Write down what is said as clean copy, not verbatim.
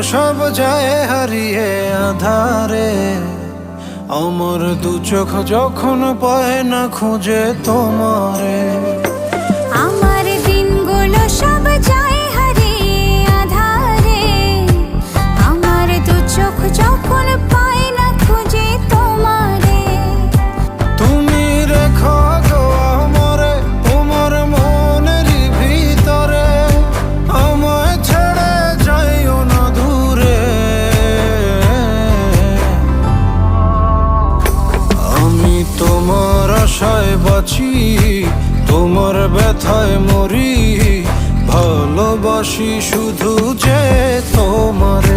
সব যায় হারিয়ে আধারে। আমার দু চোখ যখন পায় না খুঁজে তোমারে। আমার দিনগুলো সব যায় হারিয়ে আঁধারে। আমার দু চোখ যখন পায় না খুঁজে তোমারে। তুমি রেখো গো আমারে তোমার মনেরই ভিতরে, আমায় ছেড়ে যাইও না দূরে। আমি তোমার আশায় বাঁচি, তোমার ব্যথায় মরি, ভালোবাসি শুধু যে তোমার।